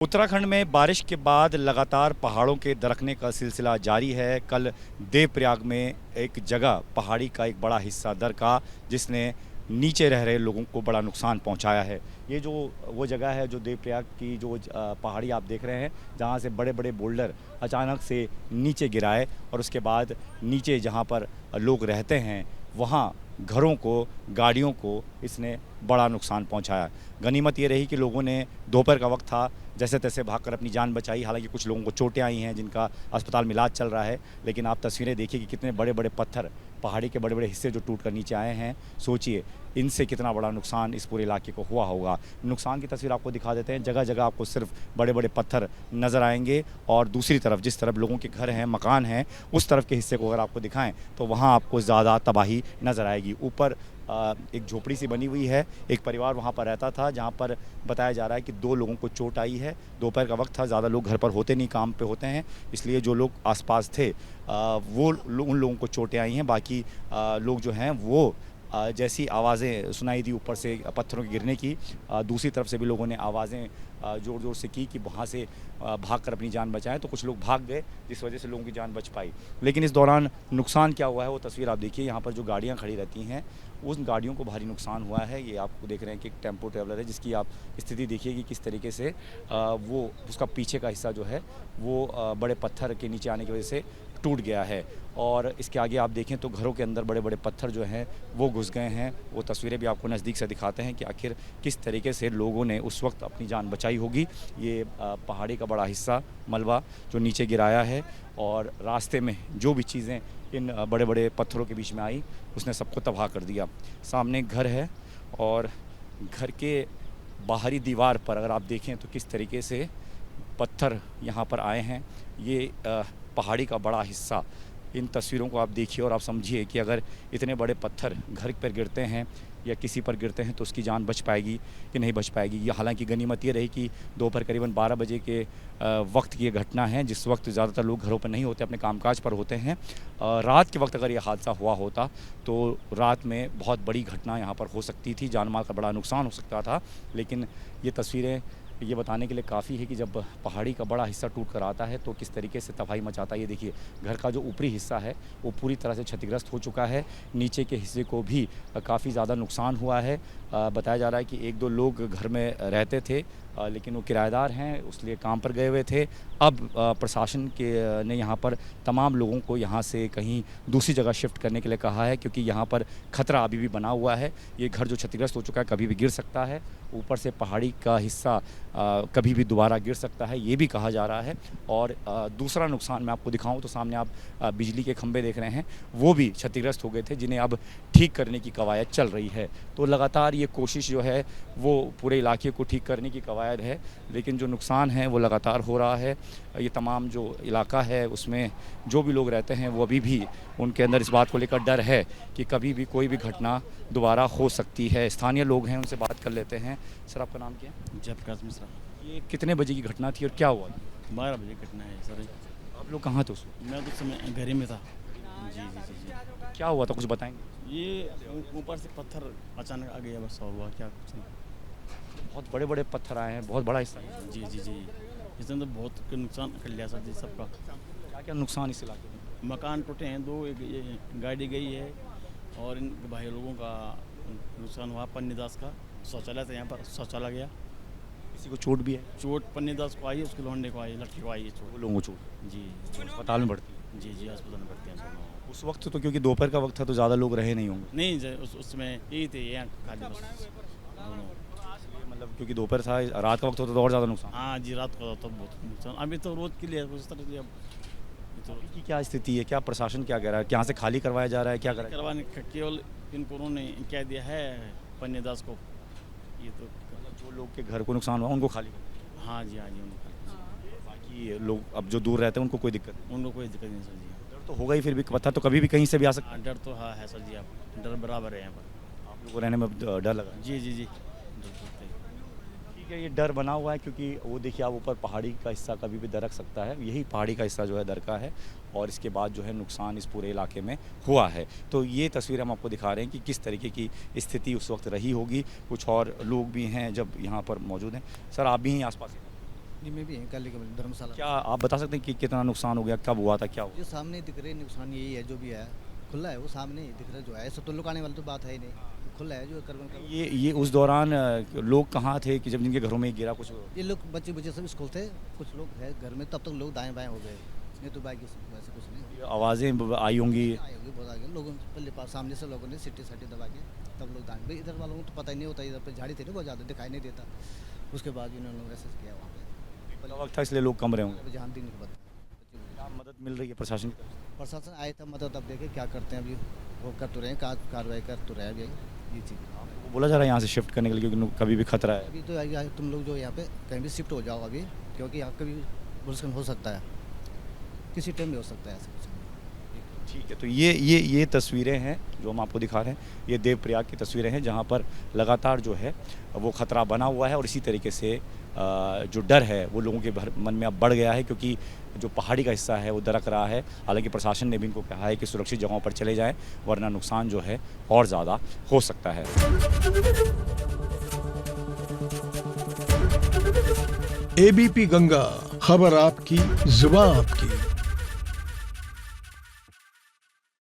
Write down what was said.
उत्तराखंड में बारिश के बाद लगातार पहाड़ों के दरकने का सिलसिला जारी है। कल देवप्रयाग में एक जगह पहाड़ी का एक बड़ा हिस्सा दरका, जिसने नीचे रह रहे लोगों को बड़ा नुकसान पहुंचाया है। ये जो वो जगह है, जो देवप्रयाग की जो पहाड़ी आप देख रहे हैं, जहां से बड़े बड़े बोल्डर अचानक से नीचे गिराए और उसके बाद नीचे जहां पर लोग रहते हैं वहां घरों को, गाड़ियों को इसने बड़ा नुकसान पहुंचाया। गनीमत ये रही कि लोगों ने, दोपहर का वक्त था, जैसे तैसे भागकर अपनी जान बचाई। हालांकि कुछ लोगों को चोटें आई हैं जिनका अस्पताल में इलाज चल रहा है, लेकिन आप तस्वीरें देखिए कि कितने बड़े बड़े पत्थर, पहाड़ी के बड़े बड़े हिस्से जो टूट कर नीचे आए हैं। सोचिए इनसे कितना बड़ा नुकसान इस पूरे इलाके को हुआ होगा। नुकसान की तस्वीर आपको दिखा देते हैं। जगह जगह आपको सिर्फ बड़े बड़े पत्थर नज़र आएंगे और दूसरी तरफ, जिस तरफ लोगों के घर हैं, मकान हैं, उस तरफ के हिस्से को अगर आपको दिखाएं तो वहाँ आपको ज़्यादा तबाही नज़र आएगी। ऊपर एक झोपड़ी सी बनी हुई है, एक परिवार वहाँ पर रहता था, जहाँ पर बताया जा रहा है कि 2 लोगों को चोट आई है। दोपहर का वक्त था, ज़्यादा लोग घर पर होते नहीं, काम पे होते हैं, इसलिए जो लोग आसपास थे उन लोगों को चोटें आई हैं। बाकी लोग जो हैं वो जैसी आवाज़ें सुनाई दी ऊपर से पत्थरों के गिरने की, दूसरी तरफ से भी लोगों ने आवाज़ें ज़ोर ज़ोर से की कि वहाँ से भाग कर अपनी जान बचाएं। तो कुछ लोग भाग गए, जिस वजह से लोगों की जान बच पाई। लेकिन इस दौरान नुकसान क्या हुआ है वो तस्वीर आप देखिए। यहाँ पर जो गाड़ियाँ खड़ी रहती हैं, उन गाड़ियों को भारी नुकसान हुआ है। ये आपको देख रहे हैं कि एक टेम्पो ट्रैवलर है, जिसकी आप स्थिति देखिए कि किस तरीके से वो उसका पीछे का हिस्सा जो है वो बड़े पत्थर के नीचे आने की वजह से टूट गया है। और इसके आगे आप देखें तो घरों के अंदर बड़े बड़े पत्थर जो हैं वो घुस गए हैं। वो तस्वीरें भी आपको नज़दीक से दिखाते हैं कि आखिर किस तरीके से लोगों ने उस वक्त अपनी जान बचाई होगी। ये पहाड़ी का बड़ा हिस्सा मलबा जो नीचे गिराया है, और रास्ते में जो भी चीज़ें इन बड़े बड़े पत्थरों के बीच में आई, उसने सबको तबाह कर दिया। सामने एक घर है और घर के बाहरी दीवार पर अगर आप देखें तो किस तरीके से पत्थर यहाँ पर आए हैं। ये पहाड़ी का बड़ा हिस्सा, इन तस्वीरों को आप देखिए और आप समझिए कि अगर इतने बड़े पत्थर घर पर गिरते हैं या किसी पर गिरते हैं तो उसकी जान बच पाएगी कि नहीं बच पाएगी। ये हालांकि गनीमत ये रही कि दोपहर करीबन 12 बजे के वक्त की ये घटना है, जिस वक्त ज़्यादातर लोग घरों पर नहीं होते, अपने कामकाज पर होते हैं। रात के वक्त अगर ये हादसा हुआ होता तो रात में बहुत बड़ी घटना यहाँ पर हो सकती थी, जान माल का बड़ा नुकसान हो सकता था। लेकिन ये तस्वीरें ये बताने के लिए काफ़ी है कि जब पहाड़ी का बड़ा हिस्सा टूट कर आता है तो किस तरीके से तबाही मचाता है। ये देखिए, घर का जो ऊपरी हिस्सा है वो पूरी तरह से क्षतिग्रस्त हो चुका है। नीचे के हिस्से को भी काफ़ी ज़्यादा नुकसान हुआ है। बताया जा रहा है कि 1-2 लोग घर में रहते थे, लेकिन वो किराएदार हैं, इसलिए काम पर गए हुए थे। अब प्रशासन के ने यहाँ पर तमाम लोगों को यहाँ से कहीं दूसरी जगह शिफ्ट करने के लिए कहा है, क्योंकि यहाँ पर खतरा अभी भी बना हुआ है। ये घर जो क्षतिग्रस्त हो चुका है कभी भी गिर सकता है, ऊपर से पहाड़ी का हिस्सा कभी भी दोबारा गिर सकता है, ये भी कहा जा रहा है। और दूसरा नुकसान मैं आपको दिखाऊं तो सामने आप बिजली के खंभे देख रहे हैं, वो भी क्षतिग्रस्त हो गए थे, जिन्हें अब ठीक करने की कवायद चल रही है। तो लगातार ये कोशिश जो है वो पूरे इलाके को ठीक करने की कवायद है, लेकिन जो नुकसान है वो लगातार हो रहा है। ये तमाम जो इलाका है उसमें जो भी लोग रहते हैं वो अभी भी, उनके अंदर इस बात को लेकर डर है कि कभी भी कोई भी घटना दोबारा हो सकती है। स्थानीय लोग हैं, उनसे बात कर लेते हैं। सर, आपका नाम क्या है? जयप्रकाश मिश्रा। ये कितने बजे की घटना थी और क्या हुआ? 12 बजे घटना है सर। आप लोग कहाँ थे उस वक्त? मैं तो समय घर ही में था। जी जी जी जी। क्या हुआ था, कुछ बताएंगे? ये ऊपर से पत्थर अचानक आ गया, बस और हुआ क्या कुछ नहीं। बहुत बड़े बड़े पत्थर आए हैं, बहुत बड़ा हिस्सा है। जी जी जी। इसने तो बहुत नुकसान कर लिया सर जी सबका। क्या क्या नुकसान इस इलाके में? मकान टूटे हैं 2, एक ये गाड़ी गई है, और इन भाई लोगों का नुकसान हुआ। पन्नीदास का शौचालय था, यहाँ पर शौचालय गया। किसी को चोट भी है? चोट पन्नीदास को आई है, उसके लौंडे को आई है, लड़की को आई है वो चोट। लोगों को चोट जी अस्पताल में भर्ती है। जी जी, अस्पताल में भर्ती हैं सब लोग। उस वक्त तो क्योंकि दोपहर का वक्त था तो ज़्यादा लोग रहे नहीं होंगे। नहीं उसमें यही थे, यहाँ खाली बस दोनों। मतलब क्योंकि दोपहर था, रात का वक्त होता तो और ज़्यादा नुकसान। हाँ जी, रात को तो बहुत नुकसान। अभी तो रोज के लिए उस तरह से अब तो अभी की क्या स्थिति है, क्या प्रशासन क्या कह रहा है, यहाँ से खाली करवाया जा रहा है, क्या करा? करवाने केवल इनको उन्होंने क्या दिया है पन्नीदास को, ये तो। मतलब जो लोग के घर को नुकसान हुआ उनको खाली कर, हाँ जी उनको बाकी लोग अब जो दूर रहते हैं उनको कोई दिक्कत नहीं। उनको कोई दिक्कत नहीं सर जी। डर तो होगा ही, फिर भी पता तो कभी भी कहीं से भी आ सकता हाँ, डर तो हाँ है सर जी, आप डर बराबर है यहाँ पर। है। आप लोगों को रहने में अब डर लगा है। जी जी जी, डर लगता है। ठीक है, ये डर बना हुआ है क्योंकि वो देखिए आप ऊपर पहाड़ी का हिस्सा कभी भी दरक सकता है। यही पहाड़ी का हिस्सा जो है दरका है, और इसके बाद जो है नुकसान इस पूरे इलाके में हुआ है। तो ये तस्वीर हम आपको दिखा रहे हैं कि किस तरीके की स्थिति उस वक्त रही होगी। कुछ और लोग भी हैं जब यहाँ पर मौजूद हैं। सर, आप भी यहीं आसपास हैं? जी मैं भी यहीं काली कमल धर्मशाला। क्या आप बता सकते हैं कि कितना नुकसान हो गया, कब हुआ था, क्या हुआ? जो सामने दिख रहे नुकसान यही है, जो भी है खुला है, वो सामने ही दिख रहा है जो है, ऐसा तो लुकाने वाली तो बात है ही नहीं, खुला है जो कर्म का। ये उस दौरान लोग कहाँ थे कि जब जिनके घरों में गिरा कुछ? ये लोग बच्चे बच्चे सब स्कूल थे, कुछ लोग है घर में, तब तक लोग दाएं बाएं हो गए, नहीं तो बाकी वैसे कुछ नहीं। आवाज़ें आई होंगी? आई होगी बहुत आगे लोगों पहले पास सामने से लोगों ने सिट्टी साटी दबा के तब लोग दाएं, भाई इधर वालों को तो पता ही नहीं होता, इधर पे झाड़ी थी ना बहुत ज़्यादा दिखाई नहीं देता, उसके बाद इन्होंने लोग ऐसा किया वहाँ पे क्या वक्त था इसलिए लोग कम रहे होंगे? अभी जहाँ दिन के बाद क्या मदद मिल रही है प्रशासन की तरफ से? प्रशासन आए था, मदद अब देखे क्या करते हैं, अभी वो कर तो रहे हैं, कार्रवाई कर तो रहे हैं अभी ये चीज़। आपको बोला जा रहा है यहाँ से शिफ्ट करने के लिए क्योंकि कभी भी खतरा है? अभी तो तुम लोग जो यहाँ पे कहीं भी शिफ्ट हो जाओ अभी, क्योंकि यहाँ कभी भूस्खलन हो सकता है, किसी टाइम भी हो सकता है ऐसा कुछ नहीं। ठीक है, तो ये तस्वीरें हैं जो हम आपको दिखा रहे हैं, ये देवप्रयाग की तस्वीरें हैं जहाँ पर लगातार जो है वो खतरा बना हुआ है और इसी तरीके से जो डर है वो लोगों के मन में अब बढ़ गया है क्योंकि जो पहाड़ी का हिस्सा है वो दरक रहा है। हालांकि प्रशासन ने भी इनको कहा है कि सुरक्षित जगहों पर चले जाएं वरना नुकसान जो है और ज़्यादा हो सकता है। एबीपी गंगा, खबर आपकी, जुबान आपकी।